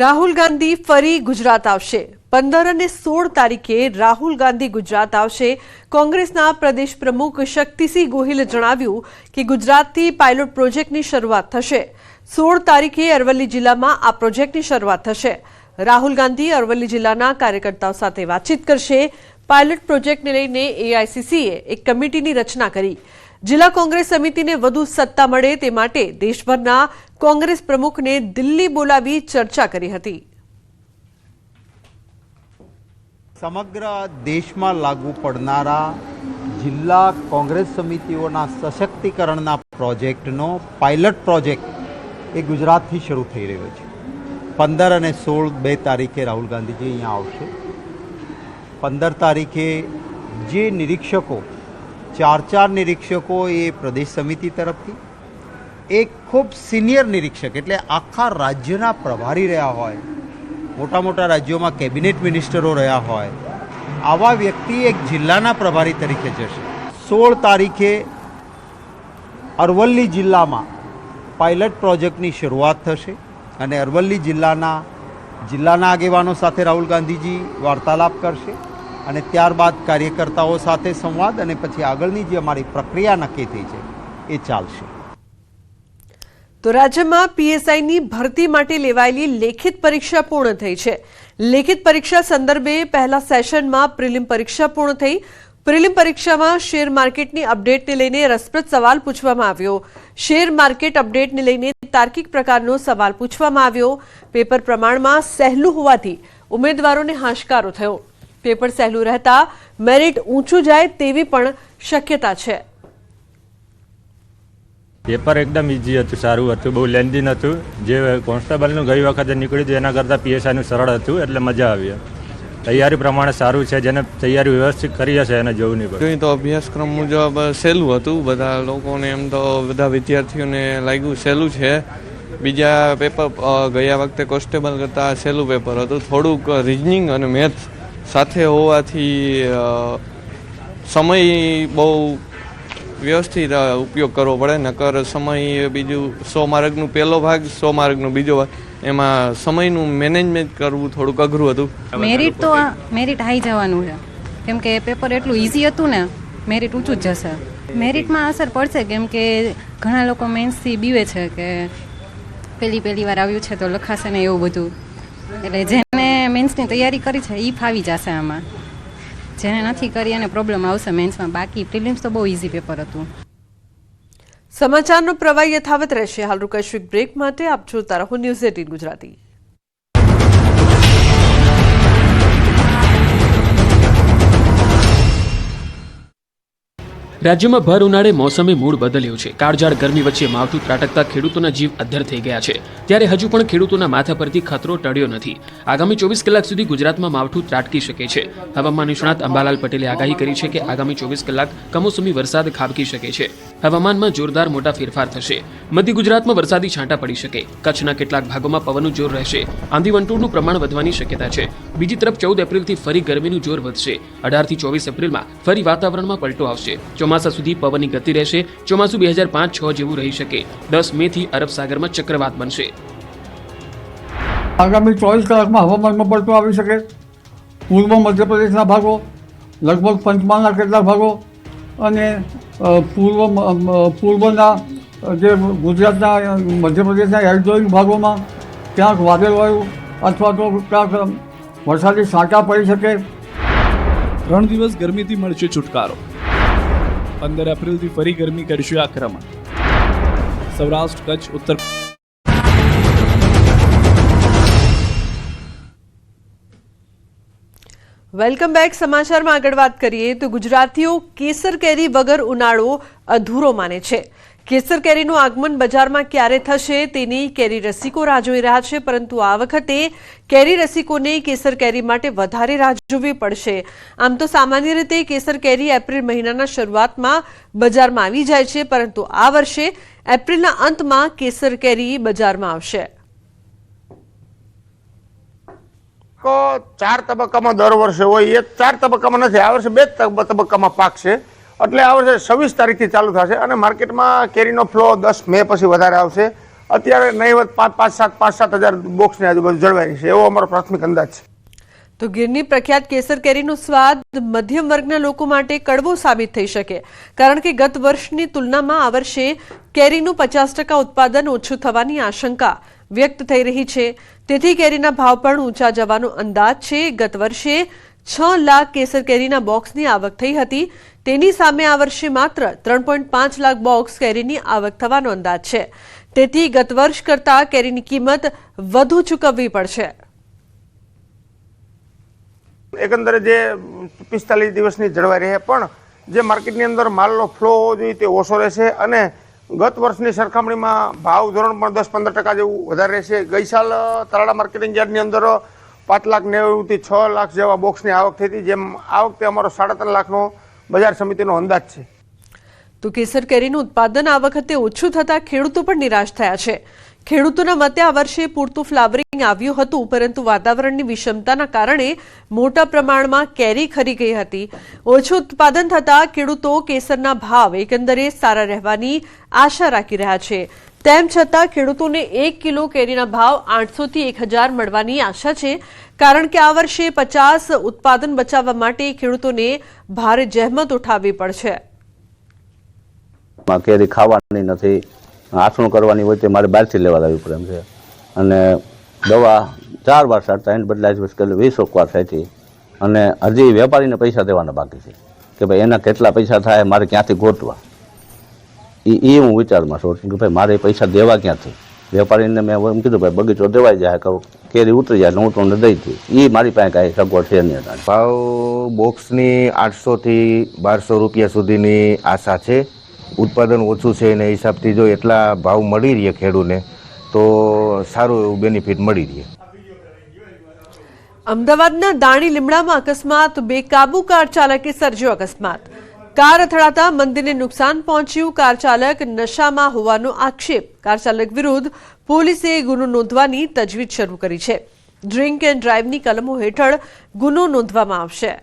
રાહુલ ગાંધી ફરી ગુજરાત આવશે। 15 અને 16 તારીખે રાહુલ ગાંધી ગુજરાત આવશે। કોંગ્રેસના પ્રદેશ પ્રમુખ શક્તિસિંહ ગોહિલે જણાવ્યું કે ગુજરાતથી પાયલોટ પ્રોજેક્ટની શરૂઆત થશે। 16 તારીખે અરવલ્લી જિલ્લામાં આ પ્રોજેક્ટની શરૂઆત થશે। રાહુલ ગાંધી અરવલ્લી જિલ્લાના કાર્યકર્તાઓ સાથે વાતચીત કરશે। પાયલોટ પ્રોજેક્ટને લઈને એઆઈસીસીએ એક કમિટીની રચના કરી। જિલ્લા કોંગ્રેસ સમિતિને વધુ સત્તા મળે તે માટે દેશભરના કોંગ્રેસ પ્રમુખને દિલ્હી બોલાવી ચર્ચા કરી હતી। સમગ્ર દેશમાં લાગુ પડનારા જિલ્લા કોંગ્રેસ સમિતિઓના સશક્તિકરણના પ્રોજેક્ટનો પાયલટ પ્રોજેક્ટ એ ગુજરાતથી શરૂ થઈ રહ્યો છે। 15 અને 16 બે તારીખે રાહુલ ગાંધીજી અહીંયા આવશે। 15 તારીખે જે નિરીક્ષકો ચાર નિરીક્ષકો એ પ્રદેશ સમિતિ તરફથી, એક ખૂબ સિનિયર નિરીક્ષક એટલે આખા રાજ્યના પ્રભારી રહ્યા હોય, મોટા મોટા રાજ્યોમાં કેબિનેટ મિનિસ્ટરો રહ્યા હોય, આવા વ્યક્તિ એક જિલ્લાના પ્રભારી તરીકે જશે। 16 તારીખે અરવલ્લી જિલ્લામાં પાયલટ પ્રોજેક્ટની શરૂઆત થશે અને અરવલ્લી જિલ્લાના આગેવાનો સાથે રાહુલ ગાંધીજી વાર્તાલાપ કરશે અને ત્યારબાદ કાર્યકર્તાઓ સાથે સંવાદ અને પછી આગળની જે અમારી પ્રક્રિયા નક્કી થઈ છે એ ચાલશે। તો રાજ્યમાં પીએસઆઈની ભરતી માટે લેવાયેલી લેખિત પરીક્ષા પૂર્ણ થઈ છે। લેખિત પરીક્ષા સંદર્ભે પહેલા સેશનમાં પ્રિલિમ પરીક્ષા પૂર્ણ થઈ। પ્રિલિમ પરીક્ષામાં શેર માર્કેટની અપડેટને લઈને રસપ્રદ સવાલ પૂછવામાં આવ્યો। શેર માર્કેટ અપડેટને લઈને તાર્કિક પ્રકારનો સવાલ પૂછવામાં આવ્યો। પેપર પ્રમાણમાં સહેલું હોવાથી ઉમેદવારોને હાશકારો થયો। પેપર સહેલું રહેતા મેરિટ ઊંચું જાય તેવી પણ શક્યતા છે। પેપર એકદમ ઇઝી હતું, સારું હતું, બહુ લેન્ધી નહોતું। જે કોન્સ્ટેબલનું ગઈ વખતે નીકળ્યું હતું એના કરતાં પીએસઆઈનું સરળ હતું, એટલે મજા આવી। તૈયારી પ્રમાણે સારું છે, જેને તૈયારી વ્યવસ્થિત કરી હશે એને જવું નહીં પડે। તો અભ્યાસક્રમ મુજબ સહેલું હતું, બધા લોકોને એમ તો બધા વિદ્યાર્થીઓને લાગ્યું સહેલું છે। બીજા પેપર ગયા વખતે કોન્સ્ટેબલ કરતાં સહેલું પેપર હતું। થોડુંક રિઝનિંગ અને મેથ્સ સાથે હોવાથી સમય બહુ વ્યવસ્થિત ઉપયોગ કરવો પડે, નકર સમય બીજું 100 માર્કનું પહેલો ભાગ 100 માર્કનું બીજો ભાગ, એમાં સમયનું મેનેજમેન્ટ કરવું થોડુંક અઘરું હતું। મેરિટ હાઈ જવાનું છે, કેમ કે પેપર એટલું ઇઝી હતું ને, મેરિટ ઊંચું જ જશે। મેરિટમાં અસર પડશે, કેમ કે ઘણા લોકો મેન્સથી બીવે છે કે પહેલી વાર આવ્યું છે તો લખાશે ને એવું બધું, એટલે જેને મેન્સની તૈયારી કરી છે એ ફાવી જશે આમાં, જેને નથી કરી એને પ્રોબ્લેમ આવશે મેન્સમાં। બાકી પ્રિલિમ્સ તો બહુ ઇઝી પેપર હતું। સમાચારનો પ્રવાહ યથાવત રહેશે। હાલ રૂકાઈશું એક બ્રેક માટે। આપ જોતા રહો ન્યૂઝ 18 ગુજરાતી। રાજ્યમાં ભર ઉનાળે મોસમે મૂળ બદલ્યું છે। કાળઝાળ ગરમી વચ્ચે માવઠું ત્રાટકતા ખેડૂતોના જીવ અદ્ધર થઈ ગયા છે, ત્યારે હજુ પણ ખેડૂતોના માથા પરથી ખતરો ટળ્યો નથી। આગામી 24 કલાક સુધી ગુજરાતમાં માવઠું ત્રાટકી શકે છે। હવામાન નિષ્ણાત અંબાલાલ પટેલે આગાહી કરી છે કે આગામી 24 કલાક કમોસમી વરસાદ ખાબકી શકે છે। હવામાનમાં જોરદાર મોટા ફેરફાર થશે। મધ્ય ગુજરાતમાં વરસાદી છાંટા પડી શકે। કચ્છના કેટલાક ભાગોમાં પવનનું જોર રહેશે। આંધી વંટોળનું પ્રમાણ વધવાની શક્યતા છે। બીજી તરફ 14 એપ્રિલથી ફરી ગરમીનું જોર વધશે। 18 થી 24 એપ્રિલમાં ફરી વાતાવરણમાં પલટો આવશે। ચોમાસા સુધી પવનની ગતિ રહેશે। ચોમાસું 2005-06 જેવું રહી શકે। 10 મે થી અરબ સાગરમાં ચક્રવાત બનશે। આગામી 24 કલાકમાં હવામાનમાં પલટો આવી શકે। પૂર્વ મધ્યપ્રદેશના ભાગો, લગભગ પંચમહાલના કેટલાક ભાગો અને પૂર્વના જે ગુજરાતના મધ્યપ્રદેશના એડજોઇન્ટ ભાગોમાં ક્યાંક વાદળવાયુ અથવા તો ક્યાંક વરસાદી છાંટા પડી શકે। 3 દિવસ ગરમીથી મળશે છુટકારો। 15 એપ્રિલથી ફરી ગરમી કરશે આક્રમણ। સૌરાષ્ટ્ર, કચ્છ, ઉત્તર વેલકમ બેક। સમાચારમાં આગળ વાત કરીએ તો ગુજરાતીઓ કેસર કેરી વગર ઉનાળો અધૂરો માને છે। કેસર કેરીનું આગમન બજારમાં ક્યારે થશે તેની કેરી રસિકો રાહ જોઈ રહ્યા છે, પરંતુ આ વખતે કેરી રસિકોને કેસર કેરી માટે વધારે રાહ જોવી પડશે। આમ તો સામાન્ય રીતે કેસર કેરી એપ્રિલ મહિનાના શરૂઆતમાં બજારમાં આવી જાય છે, પરંતુ આ વર્ષે એપ્રિલના અંતમાં કેસર કેરી બજારમાં આવશે। 4 તબક્કામાં દર વર્ષે હોય, એ 4 તબક્કામાં નથી, આ વર્ષે 2 તબક્કામાં પાકશે। એટલે આ વર્ષે 26 તારીખથી ચાલુ થશે અને માર્કેટમાં કેરીનો ફ્લો 10 મે પછી વધારે આવશે। અત્યારે નહીવત 5-7 બોક્સની આજુબાજુ જળવાઈ છે, એવો અમારો પ્રાથમિક અંદાજ છે. તો ગીરની પ્રખ્યાત કેસર કેરીનો સ્વાદ મધ્યમ વર્ગના લોકો માટે કડવો સાબિત થઈ શકે, કારણ કે ગત વર્ષની તુલનામાં આ વર્ષે કેરીનું 50% ઉત્પાદન ઓછું થવાની આશંકા વ્યક્ત થઈ રહી છે. તેથી કેરીના ભાવ પણ ઊંચા જવાનો અંદાજ છે. ગત વર્ષે 6 લાખ કેસર કેરીના બોક્સની આવક થઈ હતી, તેની સામે આ વર્ષે માત્ર 3.5 લાખ બોક્સ કેરીની આવક થવાનો અંદાજ છે. તેથી ગત વર્ષ કરતાં કેરીની કિંમત વધુ ચૂકવવી પડશે. એકંદરે જે 45 દિવસની જળવાઈ રહે, પણ જે માર્કેટની અંદર માલનો ફ્લો હોવો જોઈએ તે ઓછો રહેશે અને ગત વર્ષની સરખામણીમાં ભાવ ધોરણ પણ 10-15% જેવું વધારે રહેશે. ગઈ સાલ તાલાળા માર્કેટિંગ યાર્ડની અંદર 5,90,000 થી 6 લાખ જેવા બોક્સની આવક થઈ હતી, જેમ આ વખતે અમારો 3.5 લાખનો બજાર સમિતિનો અંદાજ છે. તો કેસર કેરીનું ઉત્પાદન આ વખતે ઓછું થતાં ખેડૂતો પણ નિરાશ થયા છે. ખેડૂતોના મતે આ વર્ષે પૂરતું ફ્લાવરિંગ આવ્યું હતું, પરંતુ વાતાવરણની વિષમતાના કારણે મોટા પ્રમાણમાં કેરી ખરી ગઈ હતી. ઓછું ઉત્પાદન થતાં ખેડૂતો કેસરના ભાવ એકંદરે સારા રહેવાની આશા રાખી રહ્યા છે. તેમ છતાં ખેડૂતોને 1 કિલો કેરીના ભાવ 800 થી 1,000 મળવાની આશા છે, કારણ કે આ વર્ષે 50 ઉત્પાદન બચાવવા માટે ખેડૂતોને ભારે જહેમત ઉઠાવવી પડશે. કેરી ખાવાની નથી, આથણું કરવાની હોય તે મારે બહારથી લેવા લાવવી પડે એમ છે. અને દવા 4 વાર છાંટતા એને બદલે આજ મુશ્કેલ 20 વાર છાંટી અને હજી વેપારીને પૈસા દેવાના બાકી છે કે ભાઈ એના કેટલા પૈસા થાય, મારે ક્યાંથી ગોતવા, એ હું વિચારમાં છું કે ભાઈ મારે પૈસા દેવા ક્યાંથી. વેપારીને મેં એમ કીધું ભાઈ બગીચો દેવાઈ જાય, કહું કેરી ઉતરી જાય હું તમને દઈ દઉં, એ મારી પાસે કાંઈ સગવડ છે નહીં. ભાવ બોક્સની 800 થી 1200 રૂપિયા સુધીની આશા છે. ઉત્પાદન ઓછું છે એને હિસાબથી જો એટલા ભાવ મળી રહે ખેડૂતને તો સારું એવું બેનિફિટ મળી રહે. અમદાવાદના દાણી લીમડામાં અકસ્માત, બેકાબુ કાર ચાલકે સર્જ્યો અકસ્માત. કાર અથડાતા મંદિરને નુકસાન પહોંચ્યું. કાર ચાલક નશામાં હોવાનો આક્ષેપ. કાર ચાલક વિરુદ્ધ પોલીસે ગુનો નોંધવાની તજવીજ શરૂ કરી છે. ડ્રિંક એન્ડ ડ્રાઈવની કલમો હેઠળ ગુનો નોંધવામાં આવશે.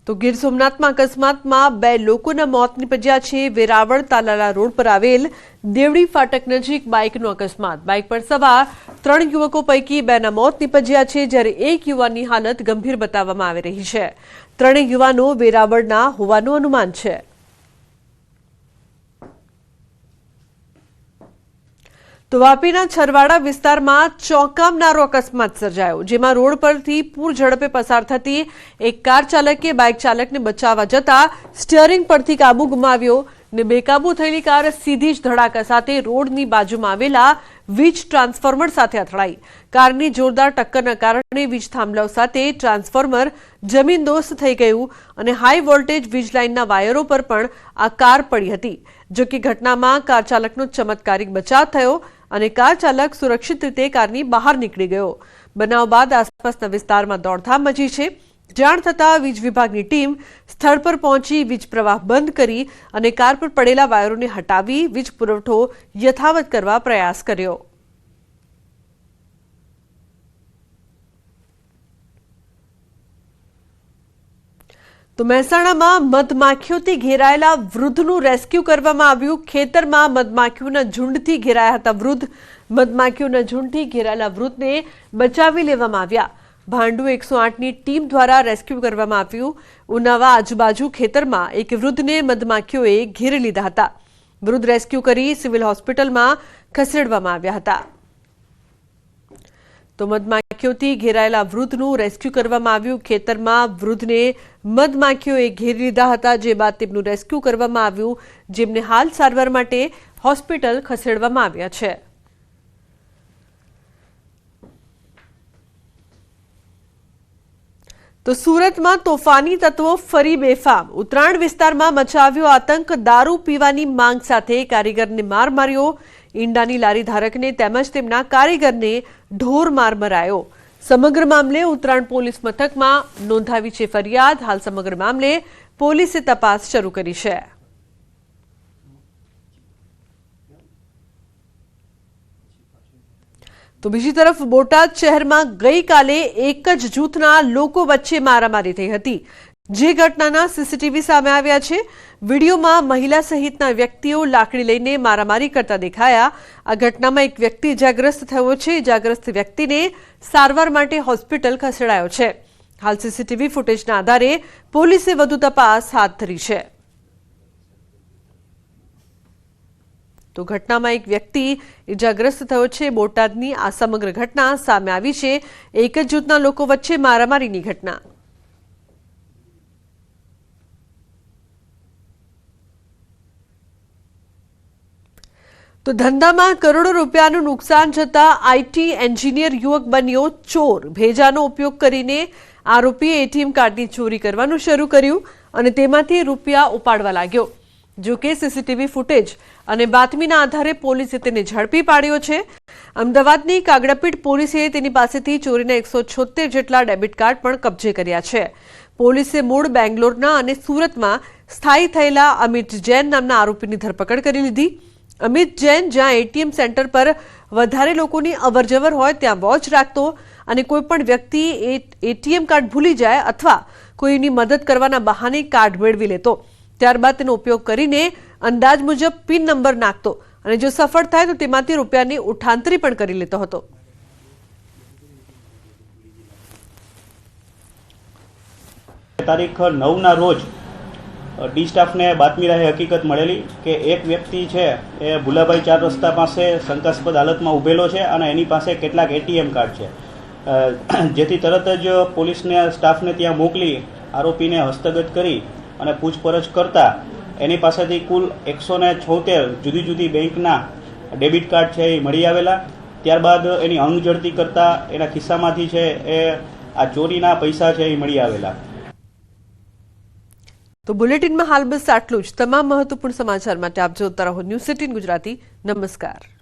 તો ગીર સોમનાથમાં અકસ્માતમાં 2 લોકોના મોત નીપજ્યા છે. વેરાવળ તાલાલા રોડ પર આવેલ દેવડી ફાટક નજીક બાઇકનો અકસ્માત. બાઇક પર સવાર 3 યુવકો પૈકી 2ના મોત નીપજ્યા છે, જ્યારે 1 યુવાનની હાલત ગંભીર બતાવવામાં આવી રહી છે. 3 યુવાનો વેરાવળના હોવાનું અનુમાન છે. તો વાપીના છરવાડા વિસ્તારમાં ચોંકાવનારો અકસ્માત સર્જાયો, જેમાં રોડ પરથી પૂર ઝડપે પસાર થતી એક કાર ચાલકે બાઇક ચાલકને બચાવવા જતા સ્ટીયરિંગ પરથી કાબુ ગુમાવ્યો ને બેકાબુ થયેલી કાર સીધી જ ધડાકા સાથે રોડની બાજુમાં આવેલા વીજ ટ્રાન્સફોર્મર સાથે અથડાઈ. કારની જોરદાર ટક્કરના કારણે વીજ થાંભલાઓ સાથે ટ્રાન્સફોર્મર જમીનદોસ્ત થઈ ગયું અને હાઈ વોલ્ટેજ વીજ લાઇનના વાયરો પર પણ આ કાર પડી હતી. જો કે ઘટનામાં કાર ચાલકનો ચમત્કારિક બચાવ થયો અને કાર ચાલક સુરક્ષિત રીતે કારની બહાર નીકળી ગયો. બનાવ બાદ આસપાસના વિસ્તારમાં દોડધામ મચી છે. જાણ થતાં વીજ વિભાગની ટીમ સ્થળ પર પહોંચી વીજ પ્રવાહ બંધ કરી અને કાર પર પડેલા વાયરોને હટાવી વીજ પુરવઠો યથાવત કરવા પ્રયાસ કર્યો. તો મહેસાણામાં મધમાખીઓથી ઘેરાયેલા વૃદ્ધનું રેસ્ક્યુ કરવામાં આવ્યું. ખેતરમાં મધમાખીઓના ઝુંડથી ઘેરાયા હતા વૃદ્ધ. મધમાખીઓના ઝુંડથી ઘેરાયેલા વૃદ્ધને બચાવી લેવામાં આવ્યા. ભાંડુ 108ની ટીમ દ્વારા રેસ્ક્યુ કરવામાં આવ્યું. ઉનાવા આજુબાજુ ખેતરમાં એક વૃદ્ધને મધમાખીઓએ ઘેરી લીધા હતા. વૃદ્ધ રેસ્ક્યુ કરી સિવિલ હોસ્પિટલમાં ખસેડવામાં આવ્યા હતા. તો મધમાખીઓથી ઘેરાયેલા વૃદ્ધનું રેસ્ક્યુ કરવામાં આવ્યું. ખેતરમાં વૃદ્ધને મધમાખીઓએ ઘેરી લીધા હતા, જે બાદ તેમનું રેસ્ક્યુ કરવામાં આવ્યું, જેમને હાલ સારવાર માટે હોસ્પિટલ ખસેડવામાં આવ્યા છે. તો સુરતમાં તોફાની તત્વો ફરી બેફામ. ઉત્તરાયણ વિસ્તારમાં મચાવ્યો આતંક. દારૂ પીવાની માંગ સાથે કારીગરને માર માર્યો. ઈંડાની લારી ધારકને તેમજ તેમના કારીગરને ઢોર માર મરાયો. સમગ્ર મામલે ઉત્તરાયણ પોલીસ મથકમાં નોંધાવી છે ફરિયાદ. હાલ સમગ્ર મામલે પોલીસે તપાસ શરૂ કરી છે. તો બીજી તરફ બોટાદ શહેરમાં ગઈકાલે એક જ જૂથના લોકો વચ્ચે મારામારી થઈ હતી. જે ઘટનાના સીસીટીવી સામે આવ્યા છે, વિડીયોમાં મહિલા સહિતના વ્યક્તિઓ લાકડી લઈને મારામારી કરતા દેખાયા. આ ઘટનામાં એક વ્યક્તિ ઇજાગ્રસ્ત થયો છે. ઇજાગ્રસ્ત વ્યક્તિને સારવાર માટે હોસ્પિટલ ખસેડાયો છે. હાલ સીસીટીવી ફૂટેજના આધારે પોલીસે વધુ તપાસ હાથ ધરી છે. તો ઘટનામાં એક વ્યક્તિ ઇજાગ્રસ્ત થયો છે. બોટાદની આ સમગ્ર ઘટના સામે આવી છે. એક જ જૂથના લોકો વચ્ચે મારામારીની ઘટના. તો ધંધામાં કરોડો રૂપિયાનું નુકસાન જતા આઈટી એન્જિનિયર યુવક બન્યો ચોર. ભેજાનો ઉપયોગ કરીને આરોપીએ એટીએમ કાર્ડની ચોરી કરવાનું શરૂ કર્યું અને તેમાંથી રૂપિયા ઉપાડવા લાગ્યો. જો કે સીસીટીવી ફૂટેજ અને બાતમીના આધારે પોલીસે તેને ઝડપી પાડ્યો છે. અમદાવાદની કાગડાપીઠ પોલીસે તેની પાસેથી ચોરીના 176 જેટલા ડેબિટ કાર્ડ પણ કબજે કર્યા છે. પોલીસે મૂળ બેંગ્લોરના અને સુરતમાં સ્થાયી થયેલા અમિત જૈન નામના આરોપીની ધરપકડ કરી લીધી. અમિત જૈન જ્યાં એટીએમ સેન્ટર પર વધારે લોકોની અવરજવર હોય ત્યાં વોચ રાખતો અને કોઈપણ વ્યક્તિ એટીએમ કાર્ડ ભૂલી જાય અથવા કોઈની મદદ કરવાના બહાને કાર્ડ મેળવી લેતો. ત્યારબાદ તેનો ઉપયોગ કરીને અંદાજ મુજબ પિન નંબર નાખતો અને જો સફળ થાય તો તેમાંથી રૂપિયાની ઉઠાંતરી પણ કરી લેતો હતો. તારીખ 9ના રોજ ડી સ્ટાફને બાતમી રહે હકીકત મળેલી કે એક વ્યક્તિ છે એ ભુલાભાઈ 4 રસ્તા પાસે શંકાસ્પદ હાલતમાં ઊભેલો છે અને એની પાસે કેટલાક એટીએમ કાર્ડ છે. જેથી તરત જ પોલીસને સ્ટાફને ત્યાં મોકલી આરોપીને હસ્તગત કરી અને પૂછપરછ કરતા એની પાસેથી કુલ 176 જુદી જુદી બેંકના ડેબિટ કાર્ડ છે એ મળી આવેલા. ત્યારબાદ એની અણુઝડતી કરતા એના ખિસ્સામાંથી છે એ આ ચોરીના પૈસા છે એ મળી આવેલા. તો બુલેટિનમાં હાલ બસ આટલું જ. તમામ મહત્વપૂર્ણ સમાચાર માટે આપ જોતા રહો ન્યૂઝ 18 ગુજરાતી. નમસ્કાર.